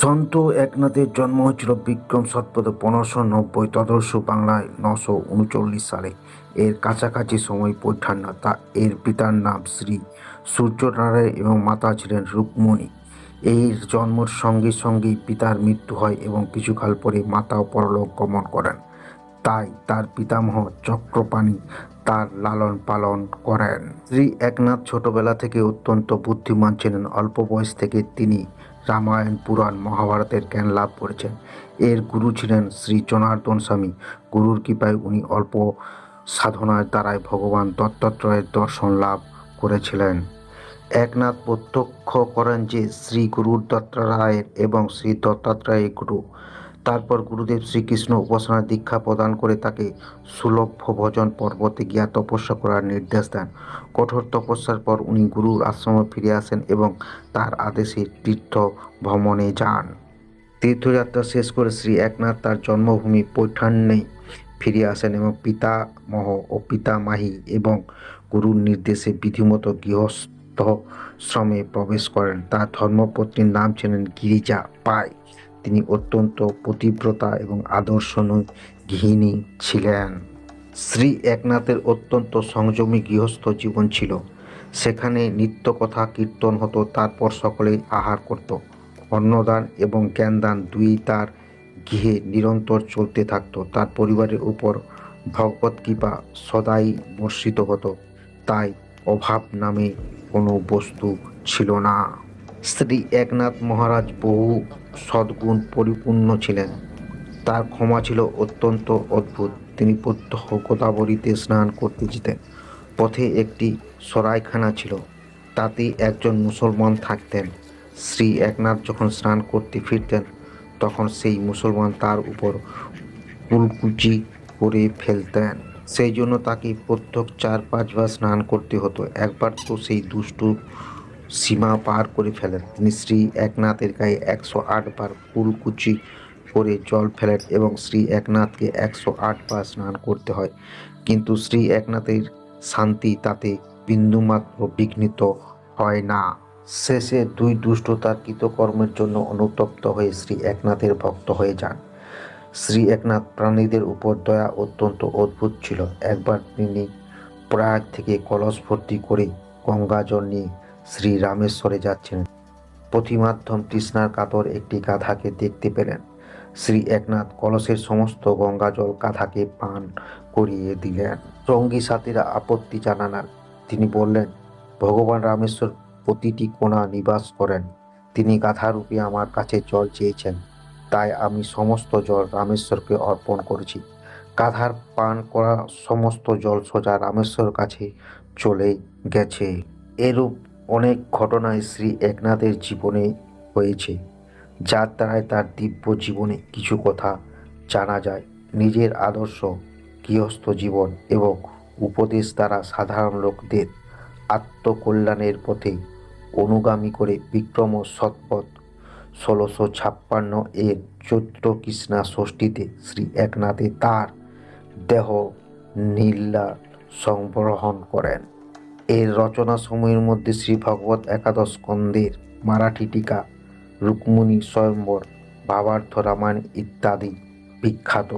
সন্ত একনাথের জন্ম হয়েছিল বিক্রম সম্বত 1590 তদর্ষ বাংলায় 939 সালে। এর কাছাকাছি সময় পৈঠান্না এর পিতার নাম শ্রী সূর্যনারায়ণ এবং মাতা ছিলেন রুক্মণী। এর জন্মের সঙ্গে সঙ্গেই পিতার মৃত্যু হয় এবং কিছুকাল পরে মাতাও পরলোক গমন করেন। তাই তার পিতামহ চক্রপাণি তার লালন পালন করেন। শ্রী একনাথ ছোটবেলা থেকে অত্যন্ত বুদ্ধিমান ছিলেন। অল্প বয়স থেকে তিনি রামায়ণ, পুরাণ, মহাভারতের জ্ঞান লাভ করেছেন। এর গুরু ছিলেন শ্রী জনার্দন স্বামী। গুরুর কৃপায় উনি অল্প সাধনার দ্বারাই ভগবান দত্তাত্রেয়ের দর্শন লাভ করেছিলেন। একনাথ প্রত্যক্ষ করেন যে শ্রী গুরু দত্তাত্রেয়ের এবং শ্রী দত্তাত্রেয় গুরু। তারপর গুরুদেব শ্রীকৃষ্ণ উপাসনার দীক্ষা প্রদান করে তাকে সুলভ্য ভজন পর্বতে গিয়া তপস্যা করার নির্দেশ দেন। কঠোর তপস্যার পর উনি গুরুর আশ্রমে ফিরে আসেন এবং তার আদেশে তীর্থ ভ্রমণে যান। তীর্থযাত্রা শেষ করে শ্রী একনাথ তার জন্মভূমি পৈঠান্যে ফিরে আসেন এবং পিতামহ ও পিতামাহী এবং গুরুর নির্দেশে বিধিমতো গৃহস্থশ্রমে প্রবেশ করেন। তার ধর্মপত্নীর নাম ছিলেন গিরিজা বাই। তিনি অত্যন্ত পতিব্রতা এবং আদর্শনীয় গৃহিণী ছিলেন। শ্রী একনাথের অত্যন্ত সংযমী গৃহস্থ জীবন ছিল। সেখানে নিত্যকথা কীর্তন হতো, তারপর সকলেই আহার করত। অন্নদান এবং জ্ঞানদান দুই তার গৃহে নিরন্তর চলতে থাকত। তার পরিবারের উপর ভগবত কৃপা সদাই বর্ষিত হতো, তাই অভাব নামে কোনো বস্তু ছিল না। শ্রী একনাথ মহারাজ বহু সদ্গুণ পরিপূর্ণ ছিলেন। তার ক্ষমা ছিল অত্যন্ত অদ্ভুত। তিনি প্রত্যহ গোদাবরীতে স্নান করতে যেতেন। পথে একটি সরাইখানা ছিল, তাতেই একজন মুসলমান থাকতেন। শ্রী একনাথ যখন স্নান করতে ফিরতেন তখন সেই মুসলমান তার উপর কুলকুচি করে ফেলতেন। সেই জন্য তাকে প্রত্যেক 4-5 বার স্নান করতে হতো। একবার তো সেই দুষ্টু সীমা পার করে ফেলেন। তিনি শ্রী একনাথের গায়ে 108 বার কুলকুচি করে জল ফেলেন এবং শ্রী একনাথকে 108 বার স্নান করতে হয়, কিন্তু শ্রী একনাথের শান্তি তাতে বিন্দুমাত্র বিঘ্নিত হয় না। শেষে দুই দুষ্ট তার কৃতকর্মের জন্য অনুতপ্ত হয়ে শ্রী একনাথের ভক্ত হয়ে যান। শ্রী একনাথ প্রাণীদের উপর দয়া অত্যন্ত অদ্ভুত ছিল। একবার তিনি প্রয়াগ থেকে কলস ভর্তি করে গঙ্গা জল নিয়ে শ্রী রামেশ্বরে যাচ্ছিলেন। পথিমাধ্যম তৃষ্ণার কাতর একটি গাধাকে দেখতে পেলেন। শ্রী একনাথ কলসের সমস্ত গঙ্গাজল গাধাকে পান করিয়ে দিলেন। সঙ্গী সাথীরা আপত্তি জানান। তিনি বললেন, ভগবান রামেশ্বর প্রতিটি কোণা নিবাস করেন। তিনি গাধারূপে আমার কাছে জল চেয়েছেন, তাই আমি সমস্ত জল রামেশ্বরকে অর্পণ করেছি। গাধার পান করা সমস্ত জল সোজা রামেশ্বর কাছে চলে গেছে। এরূপ অনেক ঘটনায় শ্রী একনাথের জীবনে হয়েছে, যার দ্বারাই তার দিব্য জীবনে কিছু কথা জানা যায়। নিজের আদর্শ, গৃহস্থ জীবন এবং উপদেশ দ্বারা সাধারণ লোকদের আত্মকল্যাণের পথে অনুগামী করে বিক্রম সম্বত 1656 এর চৈত্র কৃষ্ণা ষষ্ঠীতে শ্রী একনাথে তার দেহ নীলা সংবরণ করেন। এর রচনা সময়ের মধ্যে শ্রী ভগবত একাদশ স্কন্ধের মারাঠি টিকা, রুক্মিণী স্বয়ম্বর, ভাবার্থ রামায়ণ ইত্যাদি বিখ্যাত।